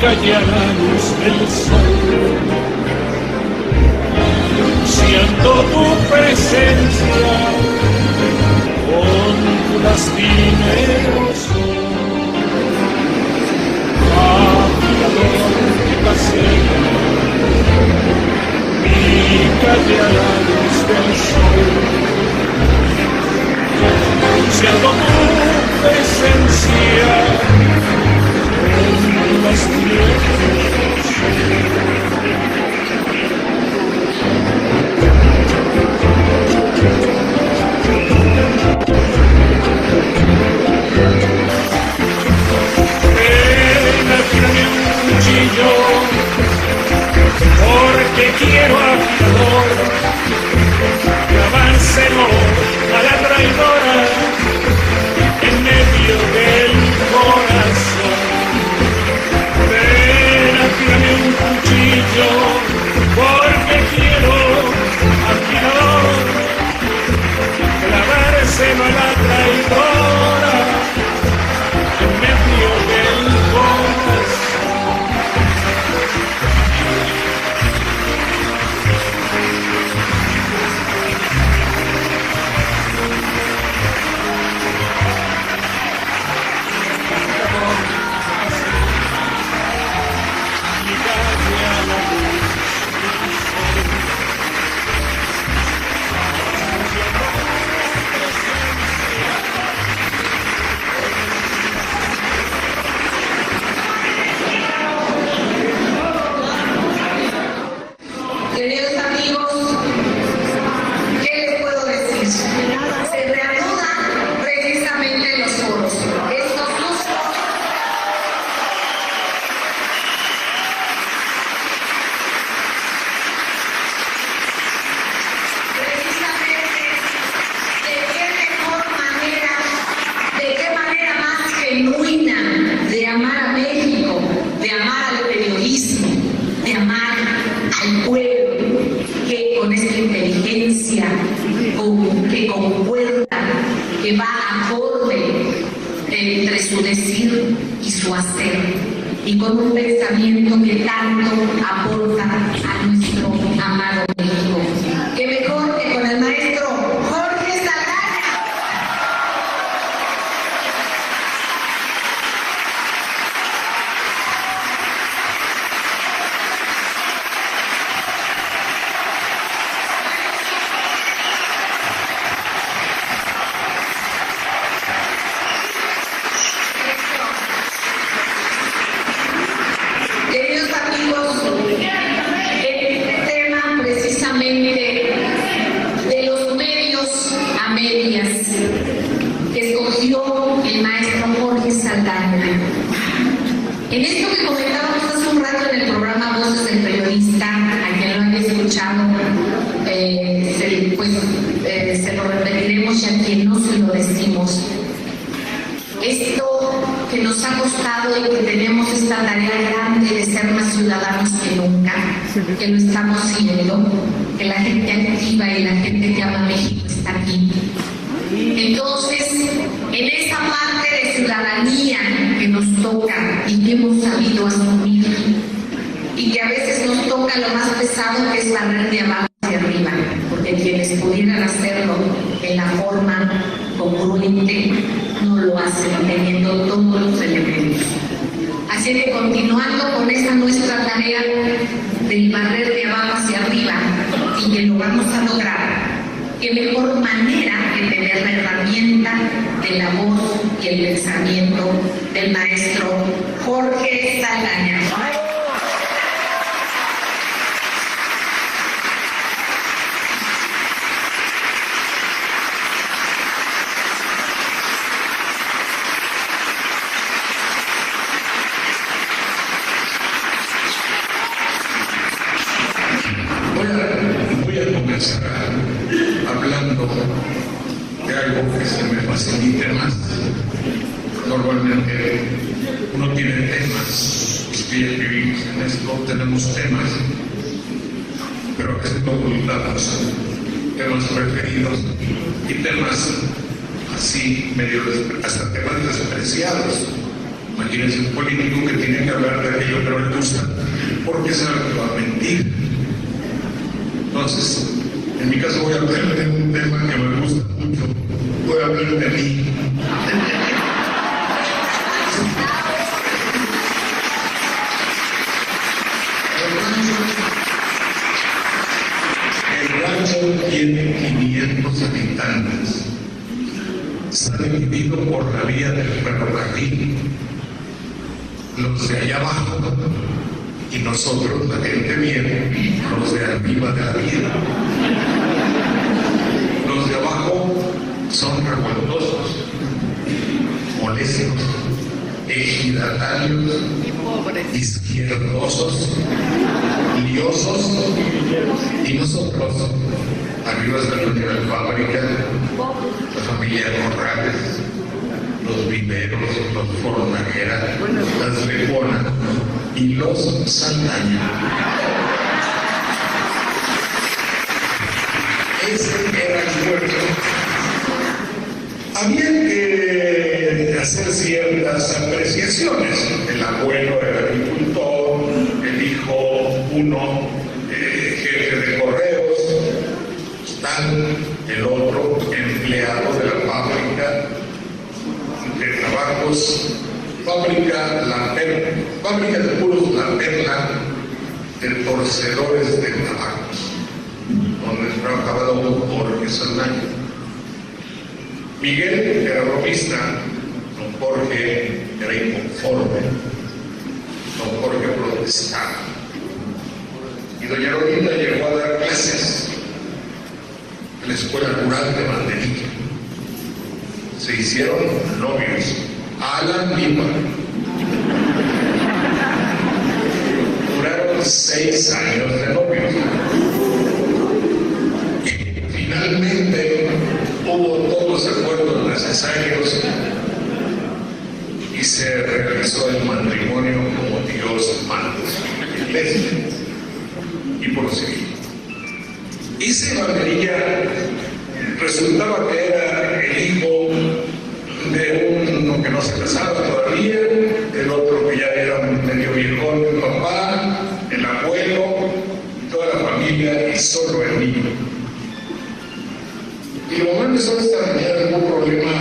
calle a la luz del sol. Siento tu presencia con tu lastimero. Que pasea mi calle a la luz del sol. Siento tu presencia en las tierras. Porque quiero afilador que avancemos a la traidora en medio del corazón. Ven, afílame un cuchillo porque quiero afilador clavárselo a la traidora en medio del corazón. Que va acorde entre su decir y su hacer, y con un pensamiento que tanto aporta a nuestro amado México. ¿Qué mejor que con el maestro Jorge Saldaña? Queridos amigos, el tema precisamente de los medios a medias que escogió el maestro Jorge Saldaña. En esto que comentábamos hace un rato en el programa Voces del Periodista, a quien lo haya escuchado, se lo repetiremos, y a quien no se lo decimos. Esto que nos ha costado y que tenemos esta tarea grande de ser más ciudadanos que nunca, que lo estamos haciendo, que la gente activa y la gente que ama México está aquí. Entonces, en esa parte de ciudadanía que nos toca y que hemos sabido asumir, y que a veces nos toca lo más pesado, que es barrer de abajo hacia arriba, porque quienes pudieran hacerlo en la forma congruente no lo hacen teniendo todos los elementos. Así que continuando con esta nuestra tarea del barrer de abajo hacia arriba, y que lo vamos a lograr, qué mejor manera que tener la herramienta de la voz y el pensamiento del maestro Jorge Saldaña. Voy a comenzar hablando de algo que se me facilite más. Normalmente uno tiene temas, los que vivimos en esto tenemos temas, pero a veces no ocultamos temas preferidos y temas así medio hasta temas despreciados. Imagínense un político que tiene que hablar de aquello que no le gusta, porque sabe que va a mentir. Entonces, en mi caso voy a hablar de un tema que me gusta mucho. Voy a hablar de mí. El rancho tiene 500 habitantes. Está dividido por la vía del ferrocarril. Los de allá abajo y nosotros, la gente bien, los de arriba de la vía. Los de abajo son revoltosos, molestos, ejidatarios, izquierdosos, liosos, y nosotros, arriba de la Unión Fábrica, la familia Corrales, los viveros, los Fornaguera, las Lejona y los Saldaña. Ese era el puerto. Había que hacer ciertas apreciaciones. El abuelo era agricultor, el hijo uno jefe de correos, tal, el otro empleado de la fábrica de trabajos, fábrica de puros La Perla, de torcedores de tabacos, donde trabajaba don Jorge Saldaña. Miguel era bromista, don Jorge era inconforme, don Jorge protestaba. Y doña Rolinda llegó a dar clases en la Escuela Rural de Banderilla. Se hicieron novios a la antigua. Duraron 6 años de novios. Y finalmente hubo todos los acuerdos necesarios y se realizó el matrimonio como Dios manda en la iglesia y por civil. Ese Banderilla resultaba que era el hijo de uno que no se casaba todavía, el otro que ya era medio viejón, el papá, el abuelo, toda la familia y solo el niño. Y los hombres empezó a desarrollar un problema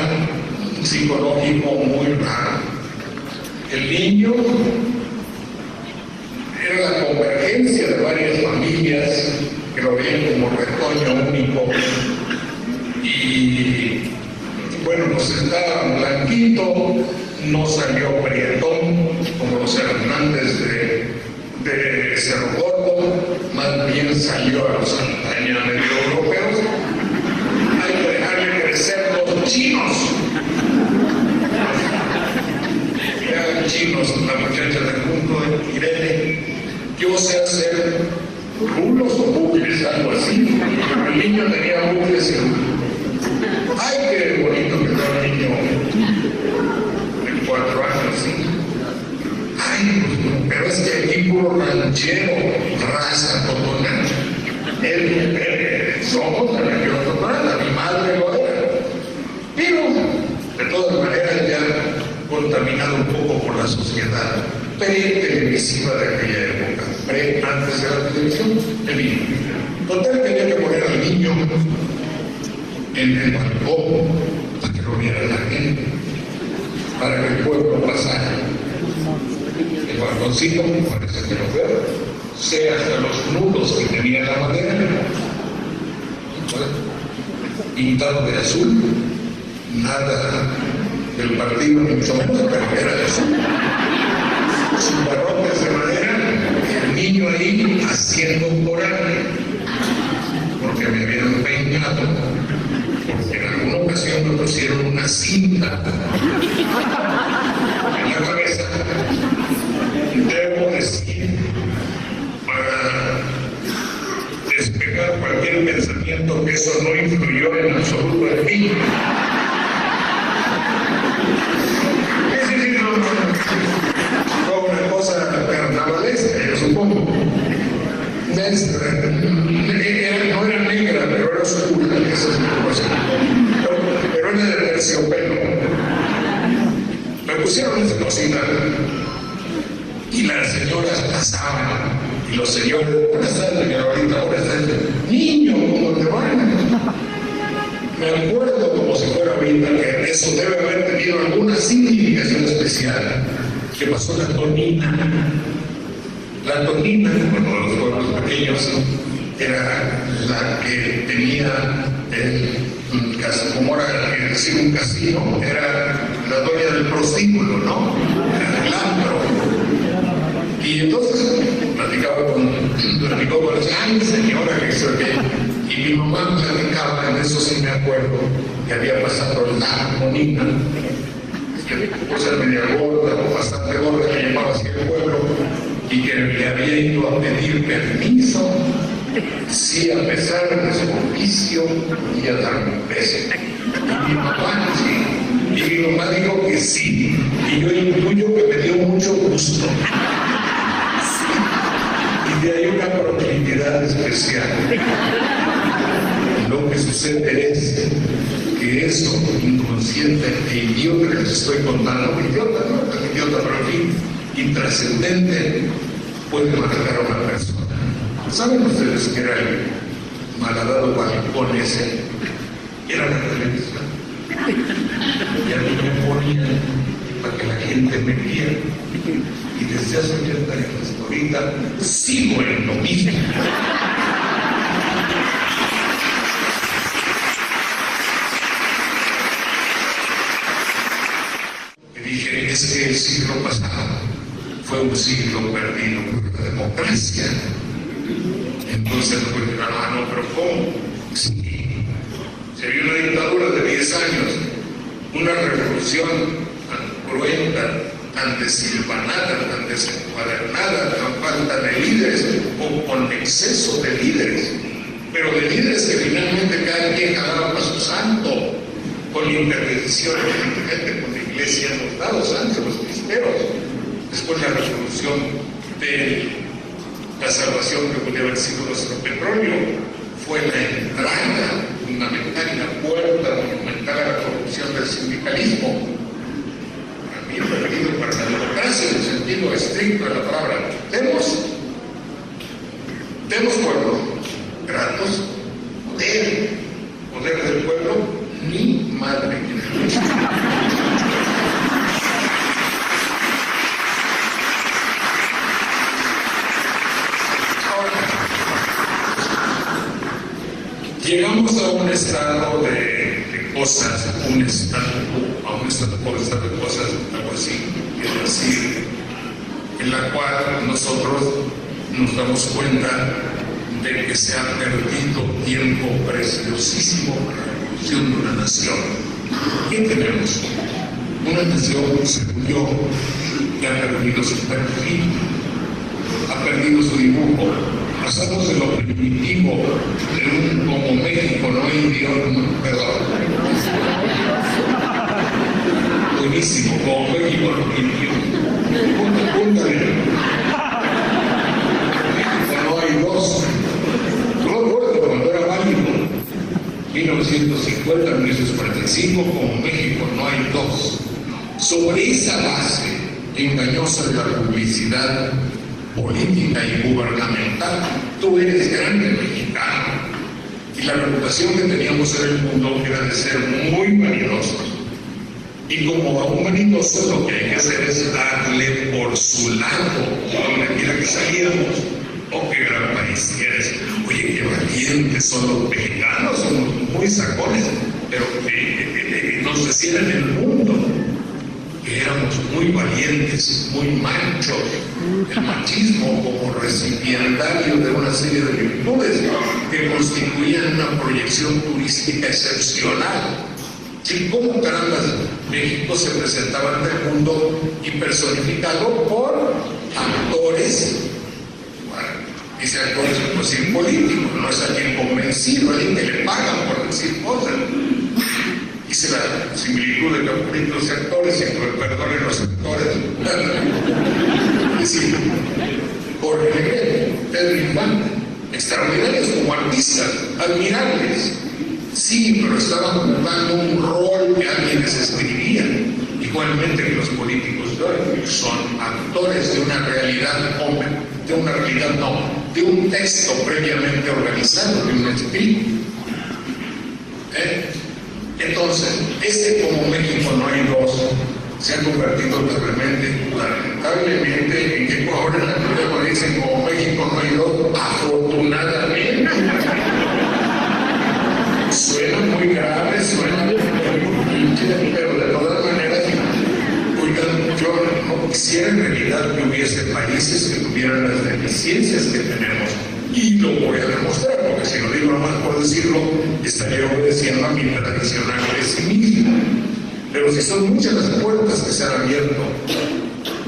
psicológico muy raro. El niño era la convergencia de varias familias que lo veían como retoño único. Y bueno, pues estaba blanquito, no salió prietón como los Hernández de Cerro Gordo, más bien salió a los Saldaña medio europeos. Hay que dejarle crecer los chinos. Eran chinos, la muchacha del punto de Irene. Yo sé hacer rulos o bucles, algo así. El niño tenía bucles y rulos. ¡Ay, qué bonito que era el niño! De 4 años, ¿sí? ¡Ay, pero es que aquí puro ranchero, raza totona! Somos de la región totonana, mi madre lo era. Pero, de todas maneras, ya contaminado un poco por la sociedad pre-televisiva de aquella época, antes de la televisión, el niño. Total, tenía que poner al niño en el balcón para que lo viera la gente, para que el pueblo pasara. El balconcito, parece que lo veo, sea hasta los nudos que tenía la madera, pintado de azul, nada del partido, ni mucho menos, pero era de azul. Sus barrotes de madera, el niño ahí haciendo un coraje, porque me habían peinado. En alguna ocasión me pusieron una cinta en la cabeza. Debo decir, para despejar cualquier pensamiento, que eso no influyó en absoluto en mí. Fue una cosa carnavalesca, yo supongo. No era negra, pero era oscura, esa es una cosa. Pero era de terciopelo. Me pusieron esa cocina y las señoras pasaban, y los señores, buenas tardes, señora, ahorita, buenas tardes, niño, ¿cómo te van? Me acuerdo como si fuera ahorita que eso debe haber tenido alguna significación especial. ¿Qué pasó la tonina? La tonina, bueno, los pueblos pequeños, era la que tenía como era decir un casino, era la dueña del prostíbulo, ¿no? Era el antro. Y entonces platicaba con la ay señora, que eso que. Y mi mamá platicaba, en eso sí me acuerdo, que había pasado la monina, que por ser media gorda o bastante gorda, que llamaba así el pueblo, y que le había ido a pedir permiso, si a pesar de su oficio podía darme un beso. Y mi mamá, sí. Y mi mamá dijo que sí. Y yo intuyo que me dio mucho gusto. Y de ahí una proclividad especial. Lo que sucede es que eso inconsciente e idiota que les estoy contando, idiota, pero en fin, intrascendente, puede marcar a una persona. ¿Saben ustedes que era el malhadado balcón ese? Era la televisión. Y a mí me ponían para que la gente me viera. Y desde hace 80 años hasta ahorita sigo en lo mismo. Y dije, es que el siglo pasado fue un siglo perdido por la democracia. Entonces pues dirán, no, pero ¿cómo? Sí. Se vio una dictadura de 10 años, una revolución tan cruenta, tan desilvanada, tan desencuadernada, tan falta de líderes o con exceso de líderes, pero de líderes que finalmente cada quien jalaba para su santo, con intervención evidentemente con la iglesia en los lados, antes los cristeros. Después la revolución de la salvación que podía haber sido nuestro petróleo fue la entrada fundamental y la puerta monumental a la corrupción del sindicalismo. Para mí, perdido para la democracia en el sentido estricto de la palabra. Demos pueblo, gratos, poder del pueblo, ni madre. Llegamos a un estado de cosas, a un estado de cosas, algo así, quiero decir, en la cual nosotros nos damos cuenta de que se ha perdido tiempo preciosísimo para la evolución de una nación. ¿Qué tenemos? Una nación, según yo, que ha perdido su perfil, ha perdido su dibujo. Pasamos de lo primitivo, de un como México, no idioma, perdón. Buenísimo, como México, no idioma. Púntale. México no hay dos. Yo me acuerdo cuando era válido, 1950, 1945, como México no hay dos. Sobre esa base engañosa de la publicidad política y gubernamental, tú eres grande mexicano. Y la reputación que teníamos en el mundo era de ser muy vanidosos. Y como a un vanidoso lo que hay que hacer es darle por su lado, donde quiera que salíamos. Oh, qué gran país eres. Oye, qué valientes son los mexicanos, somos muy sacones, pero nos decían en el mundo que éramos muy valientes, muy machos. El machismo como recipiendario de una serie de virtudes que constituían una proyección turística excepcional. ¿Y cómo carambas México se presentaba ante el mundo y personificado por actores? Bueno, dice actores pues sin políticos, no es alguien convencido, alguien que le pagan por decir cosas. Hice la similitud de Capuritos y actores y perdonen los actores. Es decir, Jorge Negrete, Pedro Infante, extraordinarios como artistas, admirables. Sí, pero estaban jugando un rol que alguien les escribía, igualmente que los políticos son actores de una realidad, de un texto previamente organizado, de un espíritu. Entonces, como México no hay dos, se ha convertido totalmente, lamentablemente, en que ahora en la Corte dicen como México no hay dos, afortunadamente. Suena muy grave, suena muy pinche, pero de todas maneras, oigan, yo no quisiera en realidad que hubiese países que tuvieran las deficiencias que tenemos. Y lo voy a demostrar, porque si lo digo nomás por decirlo, estaría obedeciendo a mi tradicional pesimismo. Pero si son muchas las puertas que se han abierto,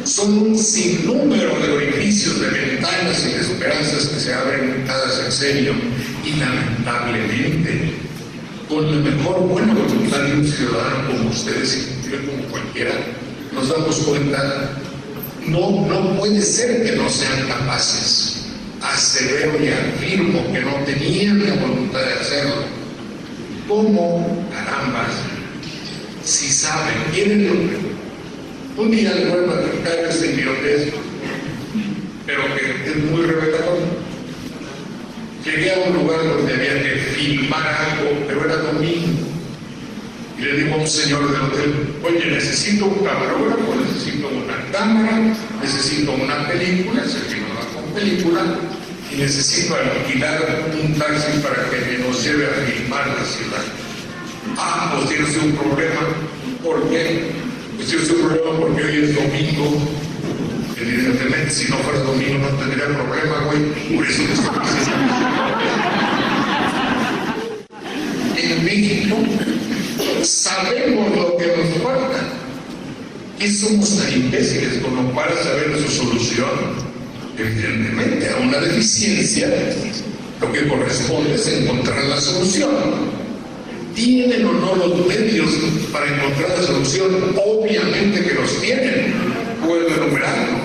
son un sinnúmero de orificios, de ventanas y de esperanzas que se abren cada sexenio, y lamentablemente, con la mejor buena voluntad de un ciudadano como ustedes y como cualquiera, nos damos cuenta, no puede ser que no sean capaces. Asevero y afirmo que no tenían la voluntad de hacerlo. ¿Cómo, carambas, si saben, quieren? Un día les voy a platicar este idiotez, pero que es muy revelador. Llegué a un lugar donde había que filmar algo, pero era domingo. Y le digo a un señor del hotel, oye, necesito un camarógrafo, necesito una cámara, necesito una película, se filmaba con película, y necesito alquilar un taxi para que nos lleve a filmar la ciudad. Ah, pues tienes un problema. ¿Por qué? Pues tienes un problema porque hoy es domingo. Evidentemente, si no fuera domingo no tendría problema, güey. Por eso te estoy diciendo. En México sabemos lo que nos falta. ¿Qué somos tan imbéciles como para saber su solución? Evidentemente, a una deficiencia, lo que corresponde es encontrar la solución. ¿Tienen o no los medios para encontrar la solución? Obviamente que los tienen. Puedo enumerarlo.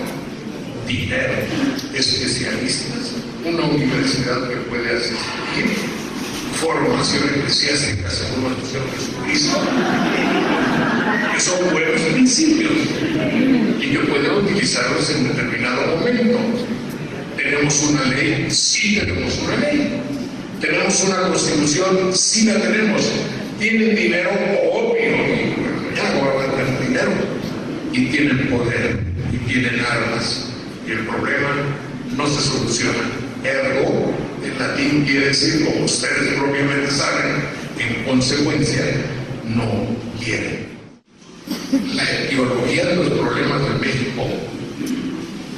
Dinero, especialistas, una universidad que puede asistir, formación eclesiástica según nuestro Señor Jesucristo, que son buenos principios y que pueden utilizarlos en determinado momento. ¿Tenemos una ley? Sí, tenemos una ley. ¿Tenemos una constitución? Sí, la tenemos. ¿Tienen dinero? Obvio. Ya guardan dinero. Y tienen poder. Y tienen armas. Y el problema no se soluciona. Ergo, en latín quiere decir, como ustedes propiamente saben, en consecuencia, no quieren. La etiología de los problemas de México,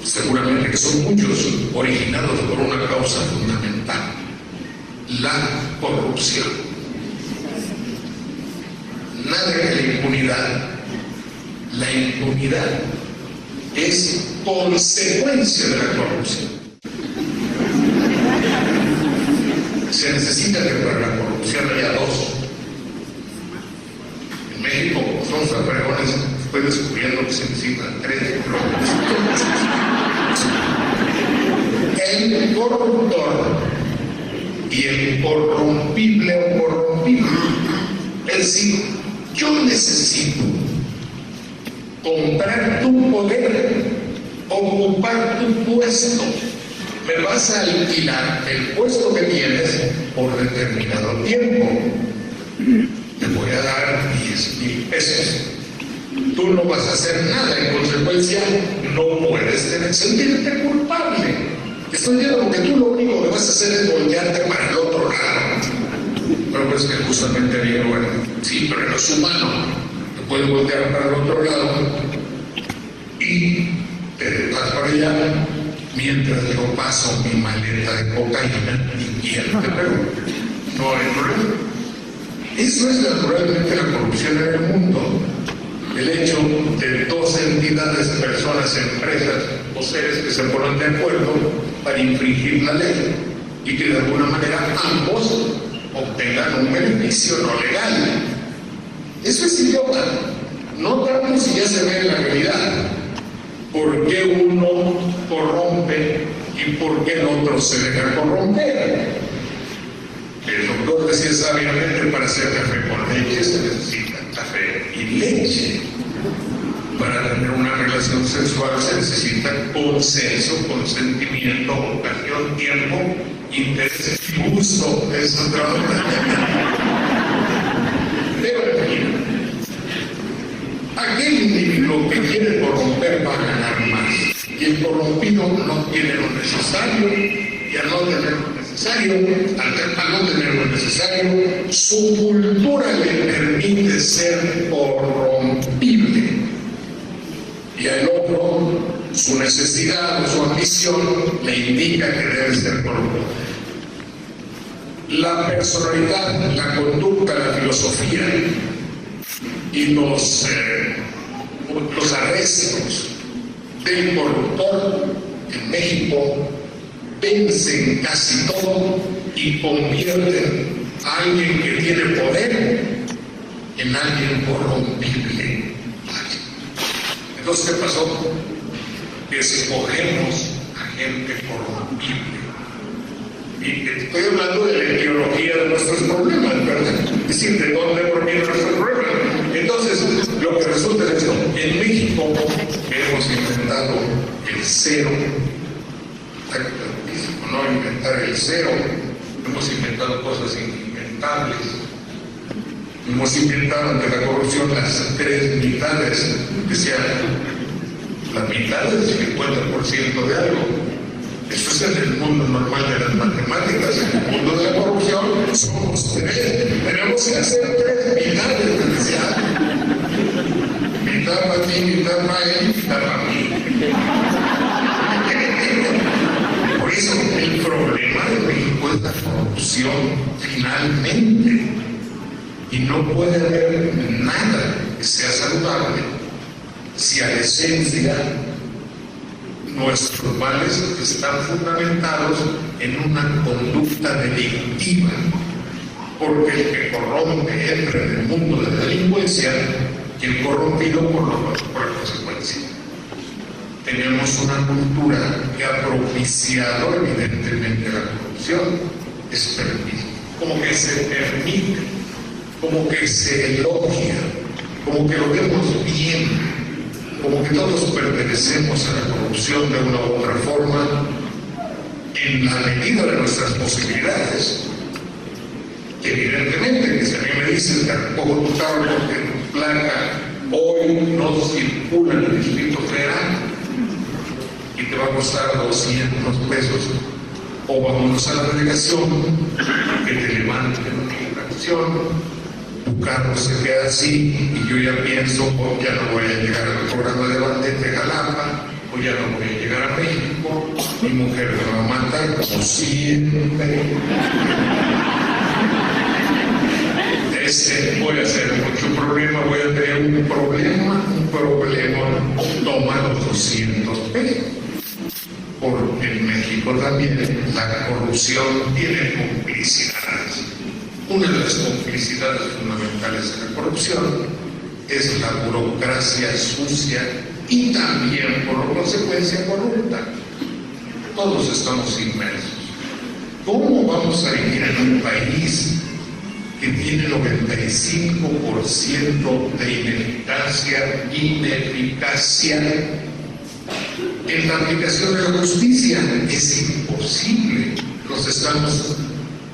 seguramente que son muchos, originados por una causa fundamental: la corrupción. Nada que la impunidad. La impunidad es consecuencia de la corrupción. Se necesita que para la corrupción haya dos. En México, como son fregones, estoy descubriendo que se necesitan tres. El corruptor y el corrompible o corrompible. Es decir, yo necesito comprar tu poder, ocupar tu puesto. Me vas a alquilar el puesto que tienes por determinado tiempo. Te voy a dar 10,000 pesos. Tú no vas a hacer nada, en consecuencia no puedes sentirte culpable. Estoy diciendo que tú lo único que vas a hacer es voltearte para el otro lado. Pero pues que justamente digo, bueno, sí, pero no es humano. Te puedes voltear para el otro lado y te vas para allá mientras yo paso mi maleta de cocaína y quiero te pego. No hay problema. Eso es naturalmente la corrupción en el mundo. El hecho de dos entidades, personas, empresas o seres que se ponen de acuerdo para infringir la ley y que de alguna manera ambos obtengan un beneficio no legal. Eso es idiota. No tanto si ya se ve en la realidad. ¿Por qué uno corrompe y por qué el otro se deja corromper? El doctor decía sabiamente, para hacer café con leche se necesita café y leche. Para tener una relación sexual se necesita consenso, consentimiento, vocación, tiempo, interés y gusto. Es otra onda. Pero en fin, aquel individuo que quiere corromper va a ganar más. Y el corrompido no tiene lo necesario, y al no tener lo necesario, al no tener lo necesario, su cultura le permite ser corrompible. Y al otro, su necesidad o su ambición le indica que debe ser corrompido. La personalidad, la conducta, la filosofía y los arrestos del corruptor en México vencen casi todo y convierten a alguien que tiene poder en alguien corrompible. Entonces, ¿qué pasó? Que escogemos a gente corrompible. Y estoy hablando de la etiología de nuestros problemas, ¿verdad? Es decir, de dónde provienen nuestros problemas. Entonces, lo que resulta es esto. En México hemos inventado el cero. No inventar el cero. Hemos inventado cosas inimventables. Hemos inventado ante la corrupción las tres mitades. Decía, la mitad es el 50% de algo. Eso es en el mundo normal de las matemáticas. En el mundo de la corrupción somos tres. Tenemos que hacer tres mitades. Decía, mitad para ti, mitad para él, mitad para mí. Por eso el problema de México es la corrupción, finalmente. Y no puede haber nada que sea saludable si a la esencia nuestros males están fundamentados en una conducta delictiva. Porque el que corrompe entra en el mundo de la delincuencia y el corrompido por la consecuencia. Tenemos una cultura que ha propiciado evidentemente la corrupción. Es permitido, como que se permite, como que se elogia, como que lo vemos bien, como que todos pertenecemos a la corrupción de una u otra forma, en la medida de nuestras posibilidades. Que evidentemente, que si a mí me dicen que recojo tu carro porque tu placa hoy no circula en el Distrito Federal y te va a costar 200 pesos, o vámonos a la delegación, que te levanten una infracción, tu carro se queda así y yo ya pienso, o ya no voy a llegar al programa de Bandete Jalapa, o ya no voy a llegar a México, mi mujer me va a matar como siempre. Voy a hacer mucho problema, voy a tener un problema, toma los 200 pesos. Porque en México también la corrupción tiene complicidades. Una de las complicidades fundamentales de la corrupción es la burocracia sucia y también, por consecuencia, corrupta. Todos estamos inmersos. ¿Cómo vamos a vivir en un país que tiene 95% de ineficacia en la aplicación de la justicia? Es imposible. Nos estamos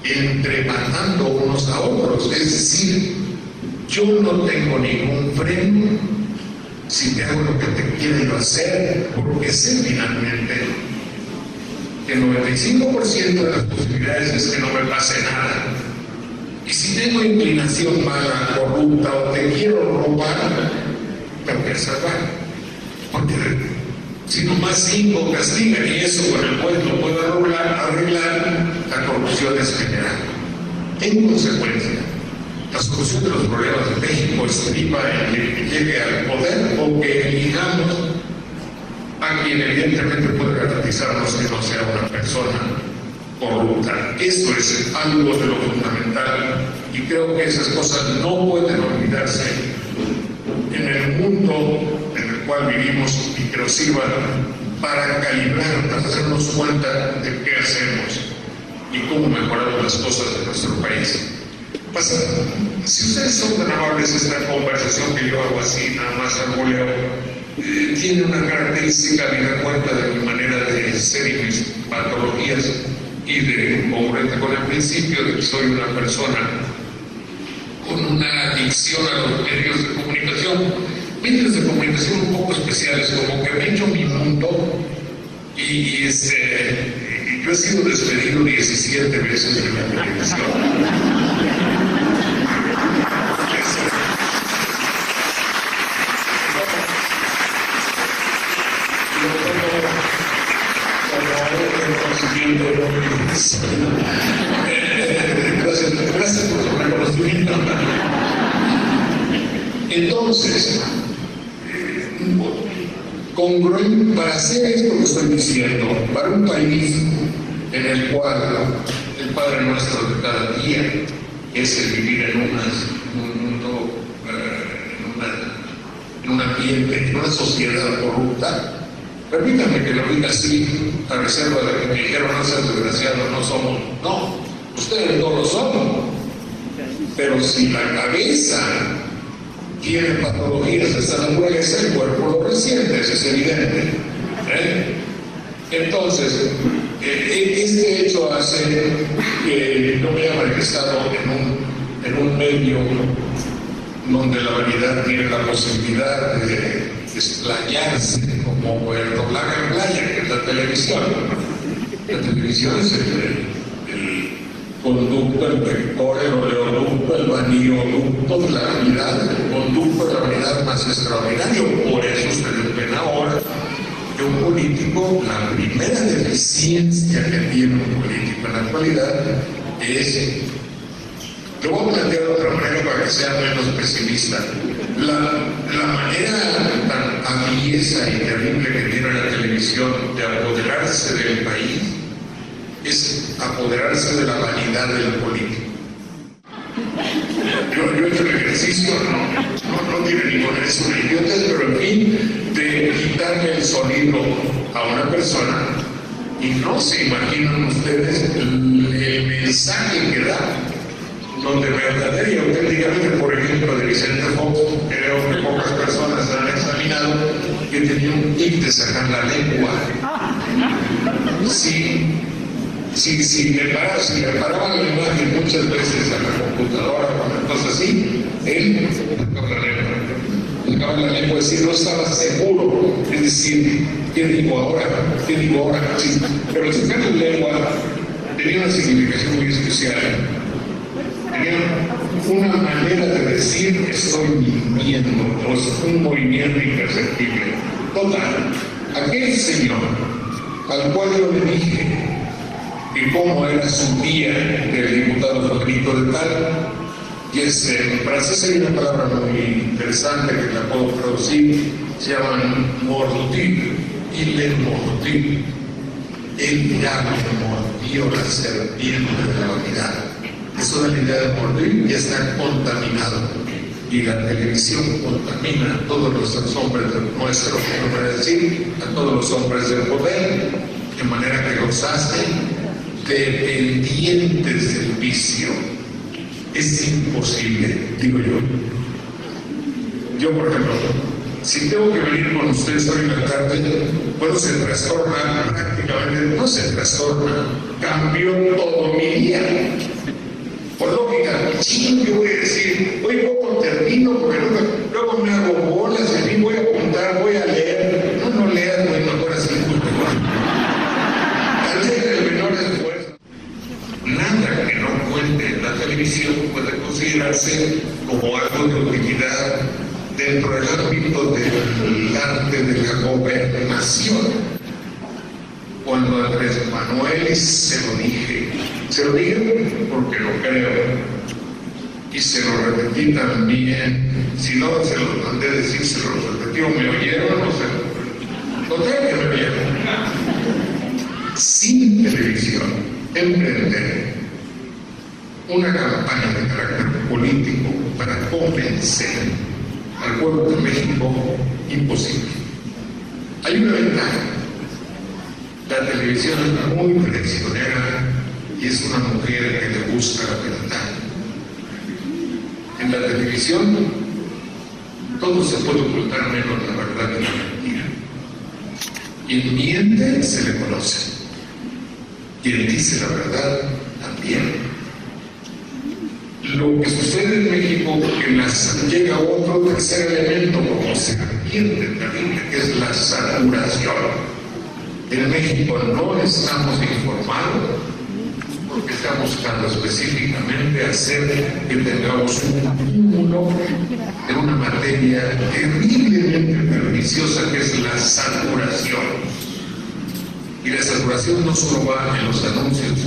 entrematando unos a otros. Es decir, yo no tengo ningún freno si te hago lo que te quiero hacer, porque sé finalmente que el 95% de las posibilidades es que no me pase nada. Y si tengo inclinación mala, corrupta o te quiero robar, me voy a salvar. Porque si nomás 5 castigan y eso con el juez lo puedo arreglar, la corrupción es general. En consecuencia, la solución de los problemas de México estriba en que llegue al poder o que elijamos a quien evidentemente puede garantizarnos que no sea una persona corrupta. Esto es algo de lo fundamental y creo que esas cosas no pueden olvidarse en el mundo en el cual vivimos y que nos sirvan para calibrar, para hacernos cuenta de qué hacemos y cómo mejoramos las cosas de nuestro país. Pasa, si ustedes son tan amables, esta conversación que yo hago así, nada más al voleo, tiene una característica, me da cuenta de mi manera de ser y mis patologías y de congruente con el principio de que soy una persona con una adicción a los medios de comunicación un poco especiales, como que me he hecho mi mundo y yo he sido despedido 17 veces de la televisión. Gracias por su reconocimiento. Entonces, congruente para hacer esto que estoy diciendo, para un país en el cual el Padre Nuestro de cada día es el vivir en un mundo, en un ambiente, en una sociedad corrupta. Permítanme que lo diga así, a reserva de que me dijeron, no seas desgraciado, no somos. No, ustedes no lo son. Pero si la cabeza tiene patologías de esta naturaleza, el cuerpo lo resiente, eso es evidente. Entonces, este hecho hace que yo me haya manifestado en un medio donde la vanidad tiene la posibilidad de desplayarse, como el doblaje en playa, que es la televisión. La televisión es el conducto, el vector, el oleoducto, el vanioducto de la vanidad, el conducto de la vanidad más extraordinario. Por eso ustedes ven ahora que un político, la primera deficiencia que tiene un político en la actualidad es, lo voy a plantear de otra manera para que sea menos pesimista, la manera tan aviesa y terrible que tiene la televisión de apoderarse del país es apoderarse de la vanidad del político. Yo he hecho el ejercicio, no tiene ninguna, es una idiotez, pero en fin, de quitarle el sonido a una persona y no se imaginan ustedes el mensaje que da, donde verdadera y auténticamente, por ejemplo, de Vicente Fox, creo que pocas personas han examinado, que tenía un tic de sacar la lengua. Si me paraban la imagen muchas veces a la computadora, cosas así, él sacaba la lengua, es decir, no estaba seguro, es decir, ¿qué digo ahora? Sí, pero sacar la lengua tenía una significación muy especial. Tenía una manera de decir estoy mintiendo, un movimiento imperceptible. Total, aquel señor al cual yo le dije que cómo era su día del diputado favorito de tal, y en francés hay una palabra muy interesante que la puedo traducir, se llama mordir, y le mordir. El diablo mordió la serpiente de la vanidad. Eso da la idea de mordir y está contaminado. Y la televisión contamina a todos los hombres nuestros, es decir, a todos los hombres del poder, de manera que los hace dependientes del vicio. Es imposible, digo yo. Yo, por ejemplo, si tengo que venir con ustedes hoy en la tarde, bueno, se trastorna prácticamente, no se trastorna, cambió todo mi día. Por lógica, yo voy a decir, hoy poco termino, porque luego me hago bolas, en mí voy a apuntar, voy a leer. No leas, no mejor así. Tal vez el menor esfuerzo. Nada que no cuente en la televisión puede considerarse como algo de utilidad dentro del ámbito del arte de la gobernación. Cuando Andrés Manuel se lo dije porque lo creo, y se lo repetí también, si no se lo mandé a decir, se lo repetí o me oyeron, no sé, total que me oyeron. Sin televisión, emprender una campaña de carácter político para convencer al pueblo de México, imposible. Hay una ventaja. La televisión es muy traicionera y es una mujer que le gusta la verdad. En la televisión todo se puede ocultar menos la verdad y la mentira. Quien miente se le conoce. Quien dice la verdad también. Lo que sucede en México, que llega otro tercer elemento como serpiente terrible, que es la saturación. En México no estamos informados porque está buscando específicamente hacer que tengamos un cúmulo de una materia terriblemente perniciosa que es la saturación. Y la saturación no solo va en los anuncios,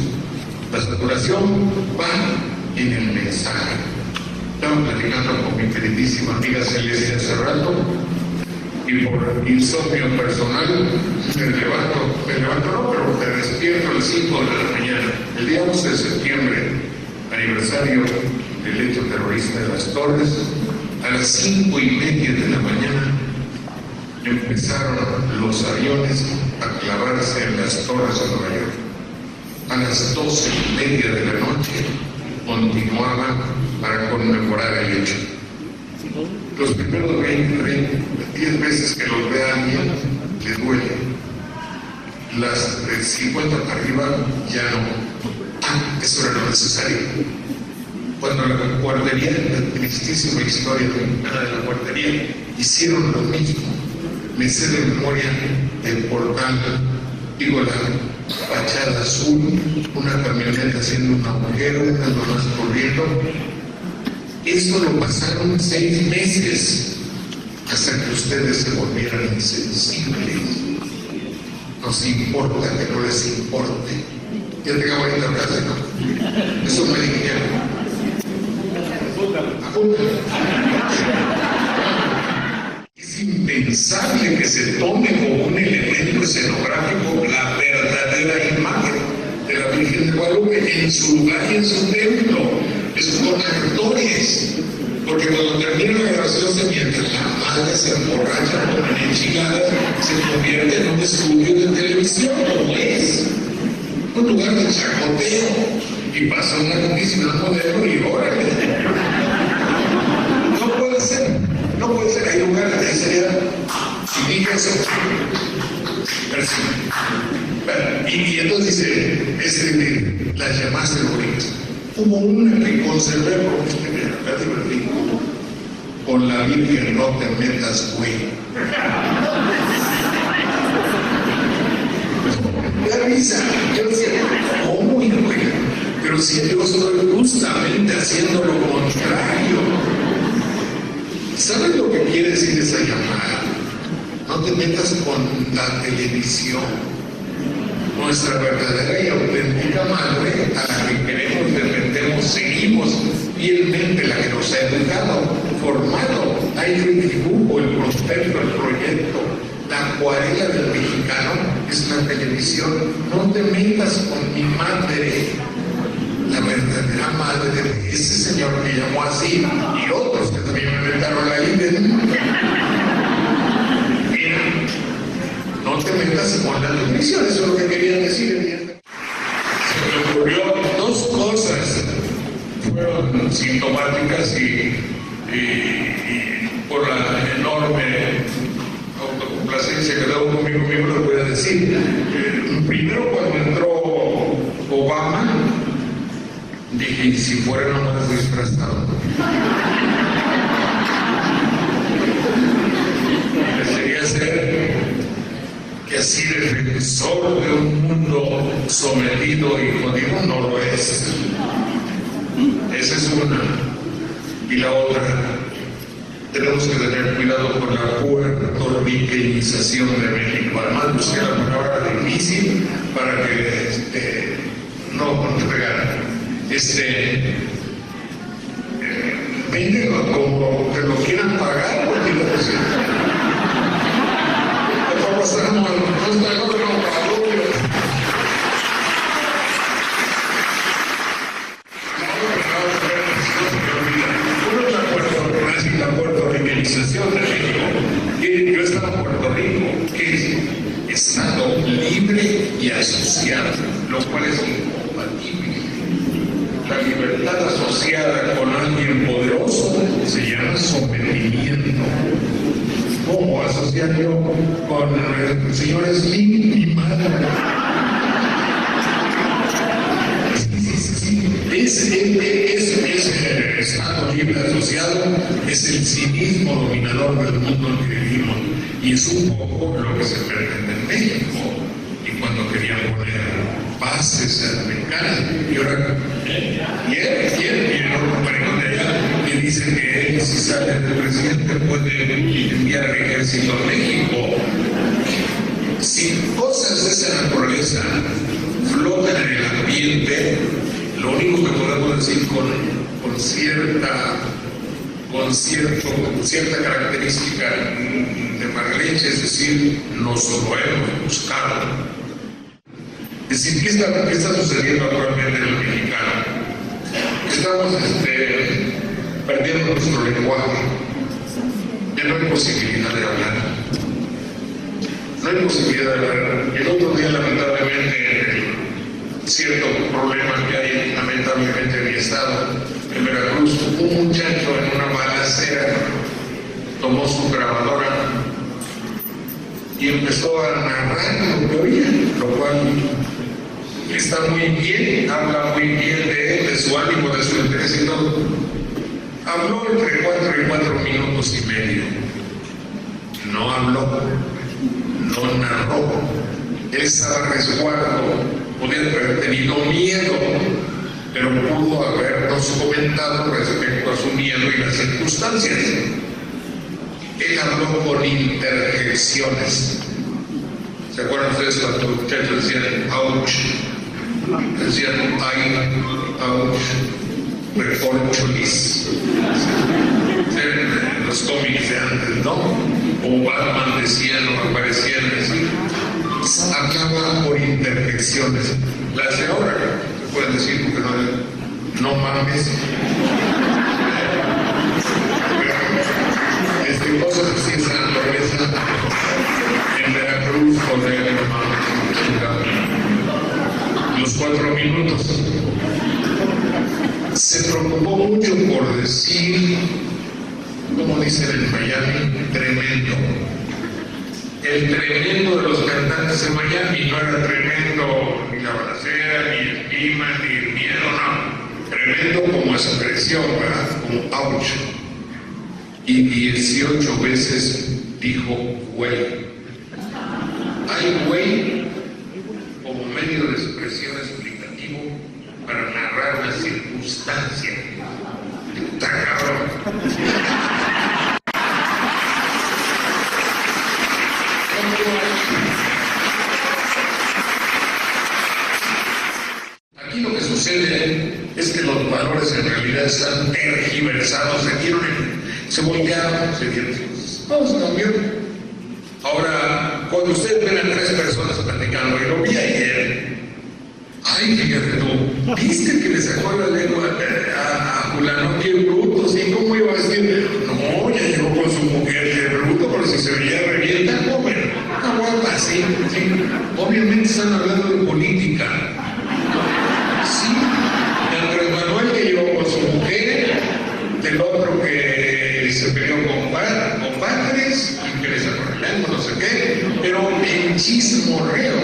la saturación va en el mensaje. Estaba platicando con mi queridísima amiga Celeste hace rato y por insomnio personal me levanto no, pero me despierto a las 5 de la mañana. El día 11 de septiembre, aniversario del hecho terrorista de las Torres, a las 5:30 de la mañana empezaron los aviones a clavarse en las torres de Nueva York. A las 12:30 de la noche continuaban para conmemorar el hecho. Los primeros 10 veces que los vea alguien, le duele. Las 50 para arriba ya no. Eso era lo necesario. Cuando la guardería, la tristísima historia de la guardería, hicieron lo mismo. Me sé de memoria el portal, digo la fachada azul, una camioneta haciendo un agujero, unas mamás corriendo. Eso lo pasaron 6 meses hasta que ustedes se volvieran insensibles. Nos importa que no les importe. Ya tengo ahorita la frase, ¿no? Eso me dijeron. Apúntale. Es impensable que se tome como un elemento escenográfico la verdadera imagen de la Virgen de Guadalupe en su lugar y en su templo. Es con actores, porque cuando termina la grabación se miente, la madre se emborracha con enchiladas, se convierte en un estudio de televisión, como es un lugar de chacoteo, y pasa una grandísima modelo y órale. No puede ser, hay lugares de seriedad, y fíjense, y entonces dice, las llamaste bonitas. Hubo una que conservé porque me acá divertí. Con la Virgen no te metas, güey. Me avisa. Yo decía, ¿cómo, hijo? Pero si yo estoy justamente haciendo lo contrario. ¿Sabes lo que quiere decir esa llamada? No te metas con la televisión. Nuestra verdadera y auténtica madre, a la que queremos, defendemos, seguimos fielmente, la que nos ha educado, formado, ha hecho el dibujo, el prospecto, el proyecto, la acuarela del mexicano es la televisión. No te metas con mi madre, la verdadera madre de ese señor que llamó así y otros que también me inventaron la idea. No te metas con la televisión, eso es lo que querían decir. Se me ocurrió 2 cosas, fueron sintomáticas y por la enorme autocomplacencia que da uno conmigo mismo, lo voy a decir. Primero, cuando entró Obama, dije, ¿y si fuera nomás disfrazado? Debería ser que así defensor de un mundo sometido y jodido no lo es. Esa es una. Y la otra, tenemos que tener cuidado con la puertorriqueñización de México. Además, busqué la palabra difícil para que no entregar. Véndelo como que lo quieran pagar, porque lo pasamos hasta el otro padrón. Uno es la puertorriqueñización de México. Yo estaba en Puerto Rico, que es Estado libre y asociado, lo cual es incompatible. La libertad asociada con alguien poderoso se llama sometimiento. ¿Cómo asociar yo con el señor Slim y madre? Ese estado libre asociado es el cinismo dominador del mundo en que vivimos, y es un poco lo que se pretende en México. Y cuando querían poner bases americanas, y ahora y el otro marido de allá que dice que él, si sale del presidente, puede enviar al ejército a México. Si cosas de esa naturaleza flotan en el ambiente, lo único que podemos decir con cierta característica de Marleche, es decir, nos lo hemos buscado. Es decir, ¿qué está sucediendo actualmente en el mexicano? Estamos perdiendo nuestro lenguaje. Ya no hay posibilidad de hablar. No hay posibilidad de hablar. El otro día, lamentablemente, cierto problema que hay lamentablemente en mi estado, en Veracruz, un muchacho en una balacera tomó su grabadora y empezó a narrar lo que oía, lo cual está muy bien, habla muy bien de él, de su ánimo, de su interés y todo. Habló entre 4 y 4 minutos y medio. No habló, no narró. Él estaba a resguardo. Podía haber tenido miedo, pero pudo habernos comentado respecto a su miedo y las circunstancias. Él habló con interjecciones. ¿Se acuerdan ustedes cuando los muchachos decían ouch? Decían ay, ouch, recorcholis. Los cómics de antes, ¿no? O Batman decían o aparecían así. Hablaba por interjecciones. Las de ahora se pueden decir porque no mames. Cosas así en la naturaleza, en Veracruz, con el los 4 minutos. Se preocupó mucho por decir, como dicen en Miami, tremendo. El tremendo de los cantantes en Miami no era tremendo ni la balacera, ni el clima, ni el miedo, no. Tremendo como expresión, ¿verdad? Como ouch. Y 18 veces dijo güey. Hay güey como medio de expresión explicativo para narrar una circunstancia. Está cabrón. Aquí lo que sucede es que los valores en realidad están tergiversados, se voltearon, se dieron. Vamos a cambiar. Ahora, cuando ustedes ven a 3 personas platicando, y lo vi ayer, ay, fíjate tú, ¿viste que le sacó la lengua a fulano? ¡Qué bruto! ¿Sí? ¿Cómo iba a decir? No, ya llegó con su mujer, qué bruto, pero si se veía revienta, joven. Una guapa, sí. Obviamente están hablando de política. Sí, de Andrés Manuel que llegó con su mujer, del otro que se peleó con padres y que le sacó la lengua, no sé qué, pero en chismorreo.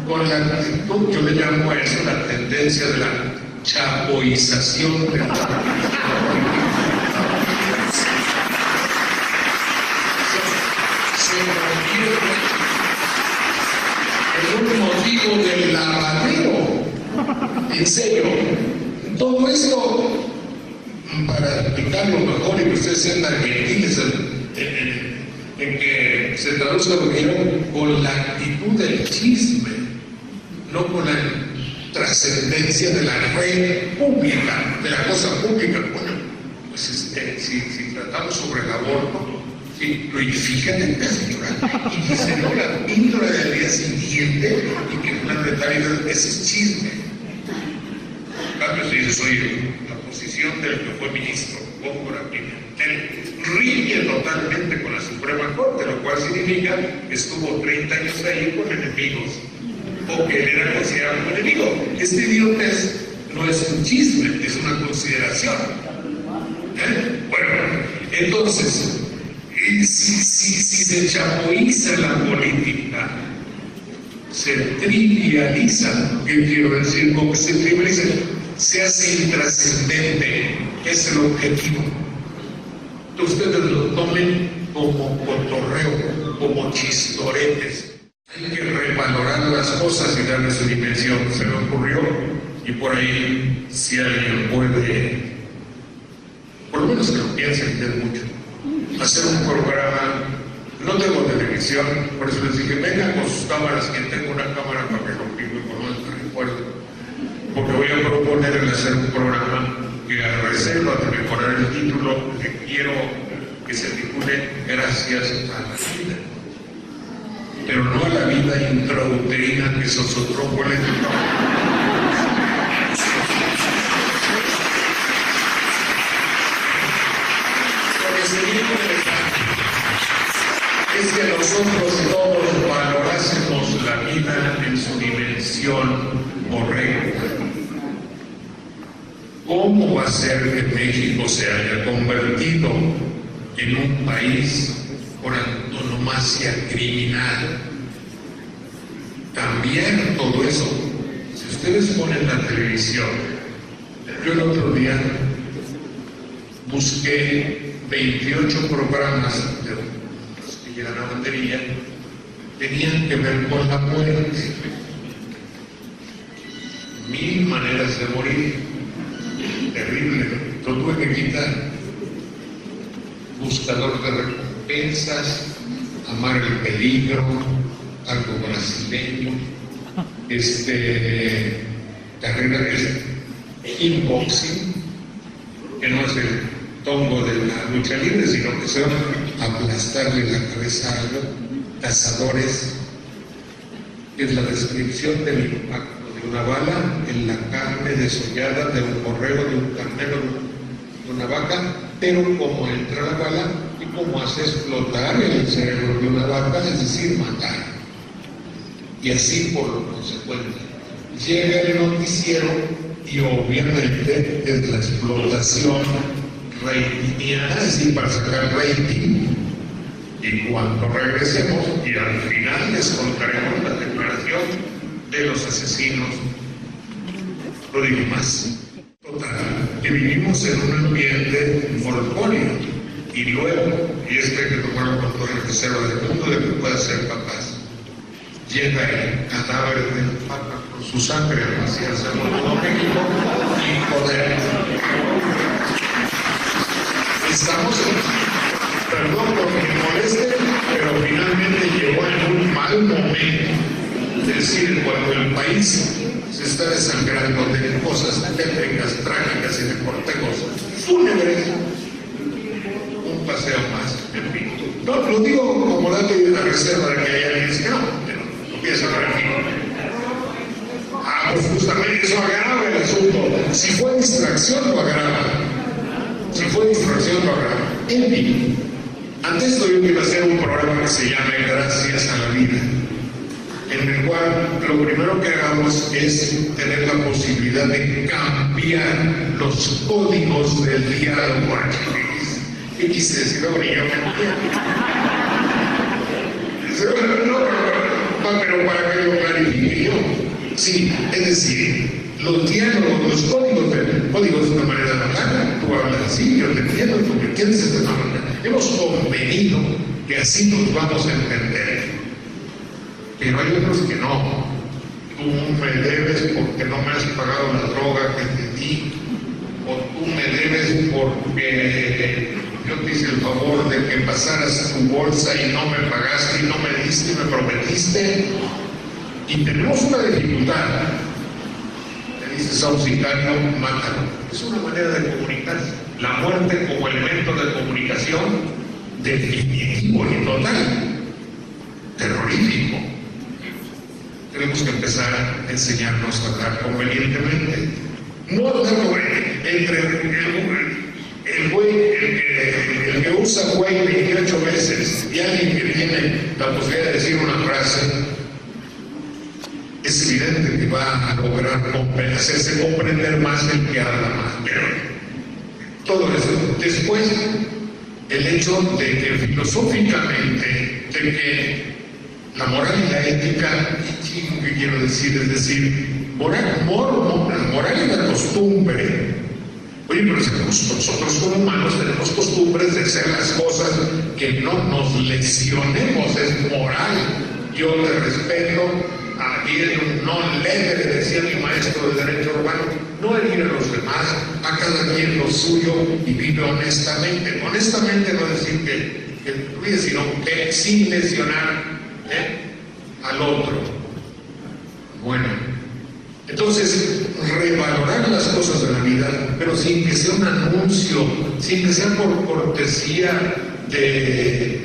Con la actitud, yo le llamo a eso la tendencia de la chapoización de la se convierte en un motivo del lavadero. En serio, todo esto, para explicarlo mejor y que ustedes sean tan gentiles en que se traduzca lo que quiero, con la actitud del chisme, no con la trascendencia de la red pública, de la cosa pública. Bueno, pues si tratamos sobre el aborto, y fíjate la señora, y dice, no, la píldora del día siguiente, y que una letalidad, ese es chisme. En cambio, si dices, oye, la posición del que fue ministro, Góngora Pimentel, rige totalmente con la Suprema Corte, lo cual significa que estuvo 30 años ahí con enemigos, o que él era considerado un enemigo. Este idiotez no es un chisme, es una consideración. Bueno, entonces, si se chapoiza la política, se trivializa, ¿qué quiero decir? Como que se trivializa, se hace intrascendente, es el objetivo. Ustedes lo tomen como cotorreo, como chistoretes. Hay que revalorar las cosas y darle su dimensión. Se me ocurrió, y por ahí, si alguien puede, por lo menos que lo piensen mucho, hacer un programa. No tengo televisión, por eso les dije, vengan con sus cámaras, que tengo una cámara para que lo filme, por lo menos que recuerdo. Porque voy a proponer hacer un programa que a reserva de mejorar el título, que quiero que se titule Gracias a la vida. Pero no a la vida intrauterina que Sosotrópolis. Porque sería interesante es que nosotros todos valorásemos la vida en su dimensión correcta. ¿Cómo va a ser que México se haya convertido en un país por antonomasia criminal? Cambiar todo eso. Si ustedes ponen la televisión, yo el otro día busqué 28 programas de los que llegan a batería, tenían que ver con la muerte. 1000 maneras de morir. Terrible, ¿no? Lo tuve que quitar. Buscador de recompensas, Amar el peligro, algo brasileño, carrera de kickboxing, que no es el tongo de la lucha libre, sino que se va a aplastarle la cabeza a algo. Cazadores, que es la descripción del impacto de una bala en la carne desollada de un borrego, de un carnero, de una vaca, pero como entra la bala y como hace explotar el cerebro de una vaca, es decir, matar. Y así por lo consecuente. Llega el noticiero y obviamente es la explotación ratingiana, es decir, para sacar rating. Y cuando regresemos, y al final les contaremos la declaración de los asesinos. Lo digo más. Total, que vivimos en un ambiente de monopolio. Y luego, y esto hay que tomarlo con toda la reserva del mundo de que pueda ser capaz, llega el cadáver del Papa con su sangre a vaciarse por todo México y poder. Estamos perdón por que me moleste, pero finalmente llegó en un mal momento. Es decir, cuando el país se está desangrando de cosas tétricas, trágicas y de cortejos fúnebres, un paseo más, en fin. No, lo digo como dato y de la reserva de que hay alguien que no empieza a hablar aquí. Pues justamente eso agrava el asunto. Si fue distracción, lo agrava. Si fue distracción, lo agrava. En fin. Ante esto yo quiero hacer un programa que se llame Gracias a la vida, en el cual lo primero que hagamos es tener la posibilidad de cambiar los códigos del diálogo archivístico. ¿Qué quise decir? No, ni yo me pero para que lo clarifique yo. Sí, es decir, los diálogos, los códigos de una manera bacana, tú hablas así, yo te entiendo, tú me entiendes de una manera. Hemos convenido que así nos vamos a entender. Pero hay otros que no. Tú me debes porque no me has pagado la droga que te di. O tú me debes porque yo te hice el favor de que pasaras tu bolsa y no me pagaste y no me diste y me prometiste. Y tenemos una dificultad. Le dices a un sicario, mátalo. Es una manera de comunicarse. La muerte como elemento de comunicación definitivo y total. Terrorífico. Tenemos que empezar a enseñarnos a hablar convenientemente. No hablar entre el que usa güey 28 veces y alguien que tiene la posibilidad de decir una frase. es evidente que va a lograr hacerse comprender más el que habla más. Pero todo eso. Después, el hecho de que filosóficamente, de que la moral y la ética, ¿qué quiero decir? Es decir, la moral y la costumbre. Oye, pero nosotros como humanos tenemos costumbres de hacer las cosas que no nos lesionemos, es moral. Yo te respeto, aquí en un non-letter, decía mi maestro de Derecho Romano, no herir a los demás, a cada quien lo suyo y vive honestamente. Honestamente no decir que cuide, sino que sin lesionar al otro. Bueno, entonces revalorar las cosas de la vida, pero sin que sea un anuncio, sin que sea por cortesía de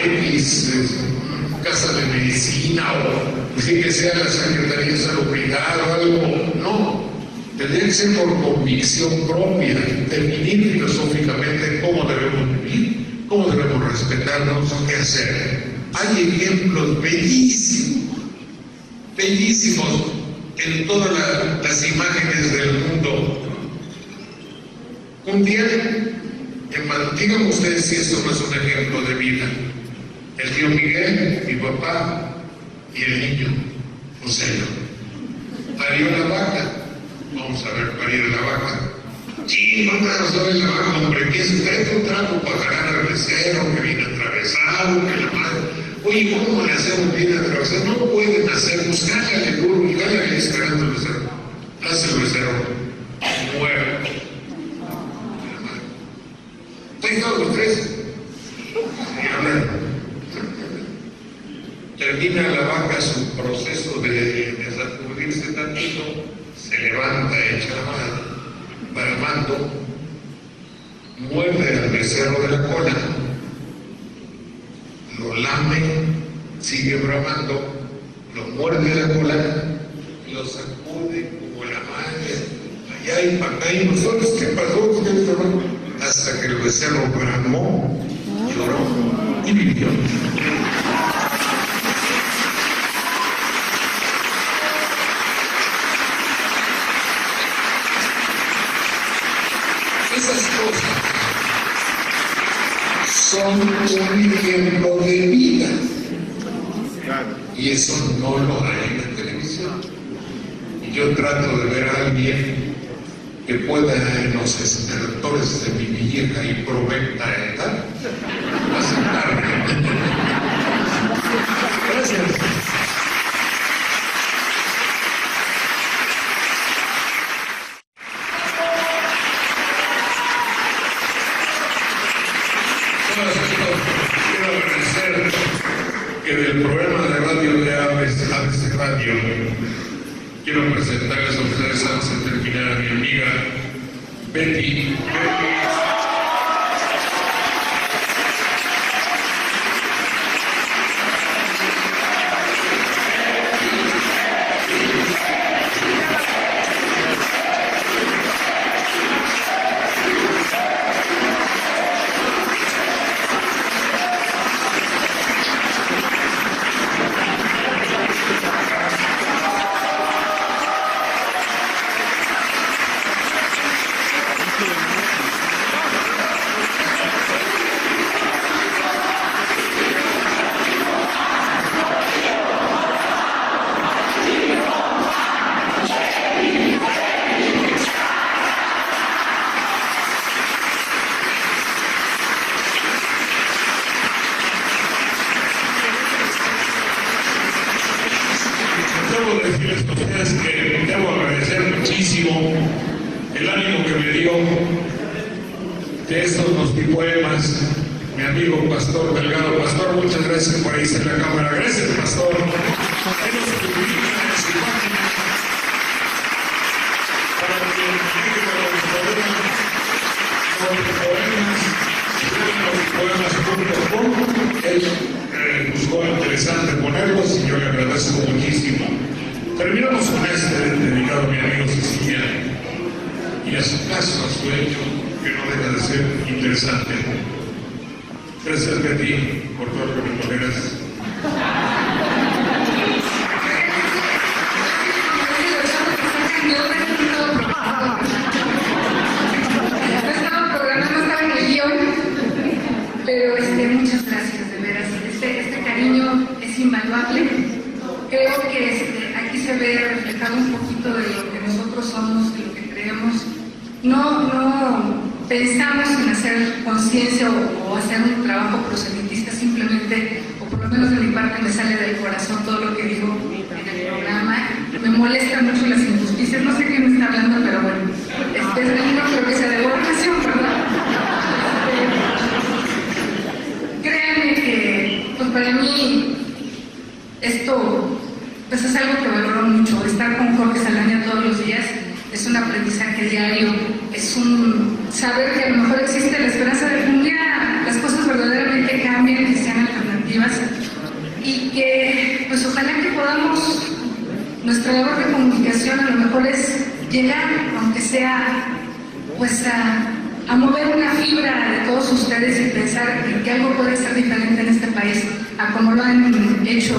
X casa de medicina o sin que sea la Secretaría de Salubridad o algo, no. Tendría que ser por convicción propia, definir filosóficamente cómo debemos vivir, cómo debemos respetarnos, qué hacer. Hay ejemplos bellísimos, bellísimos en todas las imágenes del mundo. Un día, díganme ustedes si esto no es un ejemplo de vida. El tío Miguel, mi papá, y el niño, José, parió la vaca. Vamos a ver, parir la vaca. Sí, no te saber la vaca, hombre, que es usted un trapo para ganar al becerro, que viene atravesado, que la madre. Oye, ¿cómo le hacemos bien atravesado? No pueden hacer, buscarle al burro y váyale esperando el becerro. Hace el becerro, muerto. ¿Estáis todos los tres? Y ahora termina la vaca su proceso de sacudirse tantito, se levanta, echa la mano, bramando, muerde al becerro de la cola, lo lame, sigue bramando, lo muerde la cola, lo sacude como la madre, allá y para acá, y nosotros, ¿qué pasó? Hasta que el becerro bramó, lloró y vivió. Esas cosas son un ejemplo de vida. Y eso no lo hay en la televisión. Y yo trato de ver a alguien que pueda en los estertores de mi vieja y provecta edad aceptarme. Gracias. Quiero agradecer que del programa de radio de ABC Radio quiero presentarles a ustedes antes de terminar a mi amiga Betty. Debo decirles a ustedes que debo agradecer muchísimo el ánimo que me dio de estos poemas mi amigo Pastor Delgado. Pastor, muchas gracias por ahí en la cámara. Gracias, Pastor. Él nos publica en su página para que llegue a los poemas, él buscó interesante ponerlos y yo le agradezco muchísimo. Terminamos con este dedicado a mi amigo Cecilia y a su caso, a su hecho, que no deja de ser interesante. Gracias, Betty, por todo lo que me toleras. creo que aquí se ve reflejado un poquito de lo que nosotros somos, de lo que creemos. No pensamos en hacer conciencia o hacer un trabajo proselitista, simplemente, o por lo menos de mi parte me sale del corazón todo lo que digo en el programa. Me molestan mucho las injusticias, no sé quién me está hablando, pero bueno, no creo que sea de buena ocasión, ¿verdad? Créanme que, pues para mí, esto pues es algo que valoro mucho. Estar con Jorge Saldaña todos los días es un aprendizaje diario, es un saber que a lo mejor existe la esperanza de que un día las cosas verdaderamente cambien, que sean alternativas y que pues ojalá que podamos, nuestra labor de comunicación a lo mejor es llegar, aunque sea pues a mover una fibra de todos ustedes y pensar que algo puede ser diferente en este país, a como lo han hecho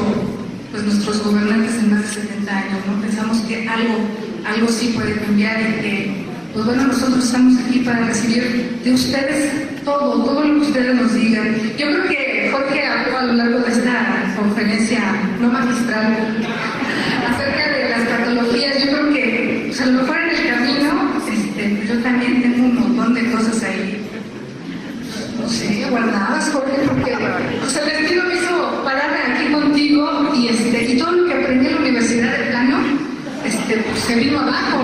pues nuestros gobernantes en más de 70 años, ¿no? Pensamos que algo sí puede cambiar y que, pues bueno, nosotros estamos aquí para recibir de ustedes todo lo que ustedes nos digan. Yo creo que Jorge habló a lo largo de esta conferencia no magistral acerca de las patologías. Yo creo que, pues a lo mejor en el camino, yo también tengo un montón de cosas ahí, no sé, guardadas, Jorge, porque el destino me hizo parar aquí contigo y todo lo que aprendí en la Universidad de Plano, pues se vino abajo.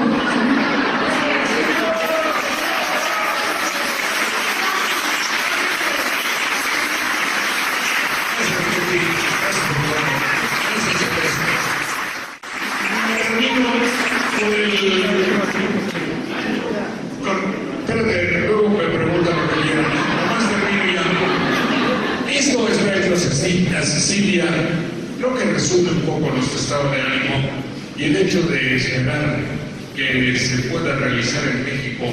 Espérate, luego me preguntan lo que quieran. Nomás termino ya. Esto es Retro Cecilia, creo que resume un poco nuestro estado de ánimo y el hecho de esperar que se pueda realizar en México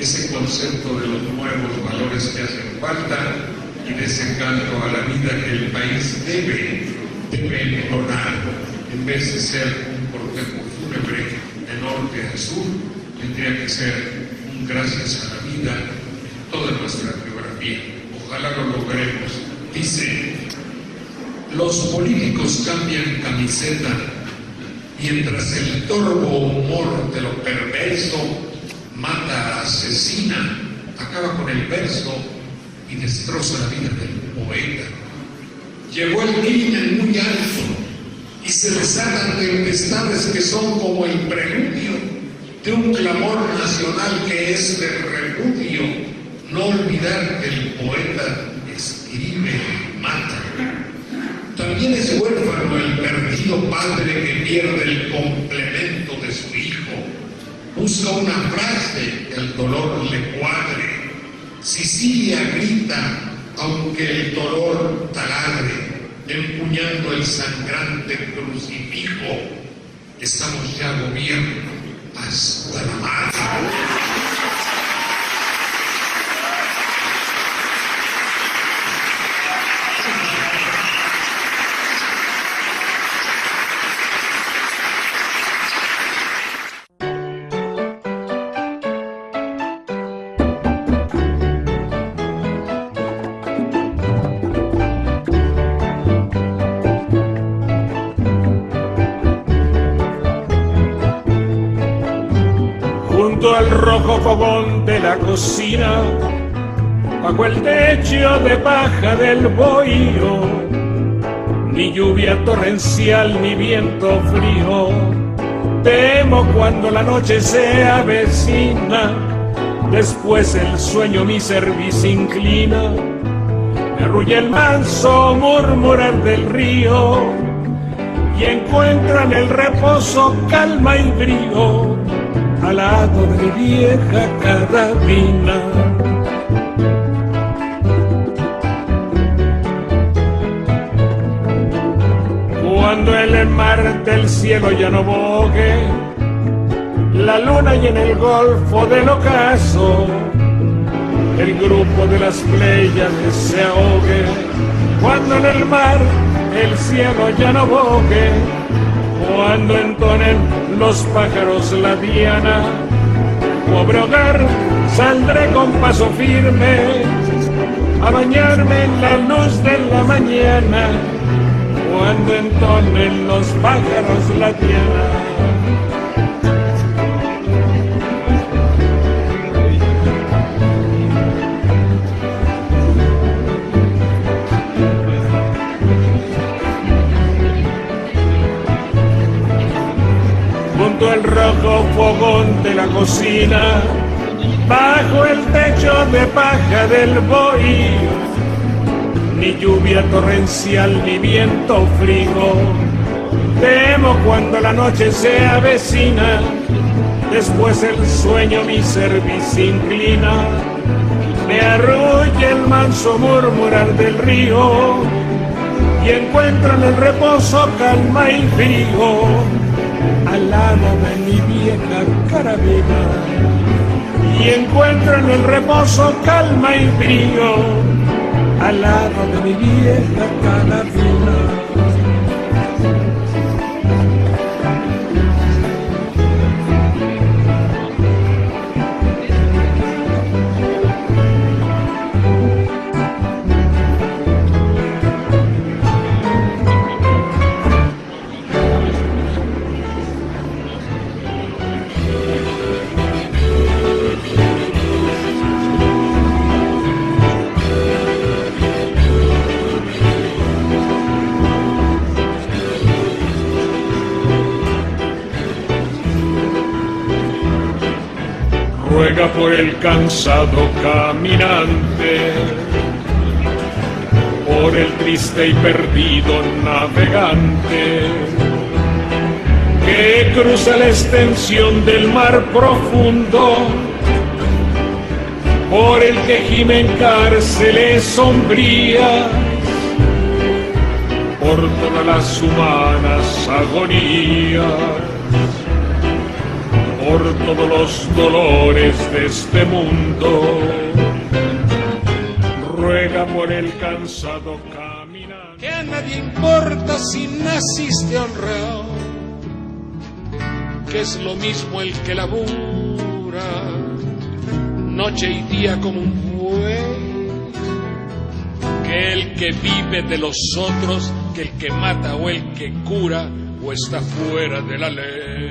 ese concepto de los nuevos valores que hacen falta y de ese canto a la vida que el país debe entonar, en vez de ser un cortejo fúnebre de norte a sur, tendría que ser un gracias a la vida en toda nuestra biografía. Ojalá lo logremos. Dice, los políticos cambian camiseta mientras el torvo humor de lo perverso mata, asesina, acaba con el verso y destroza la vida del poeta. Llegó el crimen muy alto y se desatan tempestades que son como el preludio de un clamor nacional que es de repudio. No olvidar que el poeta escribe, mata. También es huérfano el perdido padre que pierde el complemento de su hijo. Busca una frase que al dolor le cuadre. Sicilia grita, aunque el dolor taladre, empuñando el sangrante crucifijo. Estamos ya gobierno hasta la madre. Junto al rojo fogón de la cocina, bajo el techo de paja del bohío, ni lluvia torrencial ni viento frío, temo cuando la noche se avecina, después el sueño mi cerviz inclina, me arrulla el manso murmurar del río, y encuentro en el reposo calma y brío, al lado de mi vieja carabina. Cuando el mar del cielo ya no bogue, la luna y en el golfo del ocaso, el grupo de las Pléyades se ahogue. Cuando en el mar el cielo ya no bogue, cuando entonen los pájaros la diana, pobre hogar saldré con paso firme a bañarme en la luz de la mañana. cuando entonen los pájaros la tierra. Junto al rojo fogón de la cocina, bajo el techo de paja del bohío, ni lluvia torrencial ni viento frío, temo cuando la noche se avecina, después el sueño mi cerviz inclina, me arrulla el manso murmurar del río, y encuentro en el reposo calma y frío, al lado de mi vieja carabina, y encuentro en el reposo calma y frío, al lado de mi vieja carabina. Ruega por el cansado caminante, por el triste y perdido navegante, que cruza la extensión del mar profundo, por el que gime en cárceles sombrías, por todas las humanas agonías, por todos los dolores de este mundo, ruega por el cansado caminante. Que a nadie importa si naciste honrado, que es lo mismo el que labura, noche y día como un buey, que el que vive de los otros, que el que mata o el que cura o está fuera de la ley.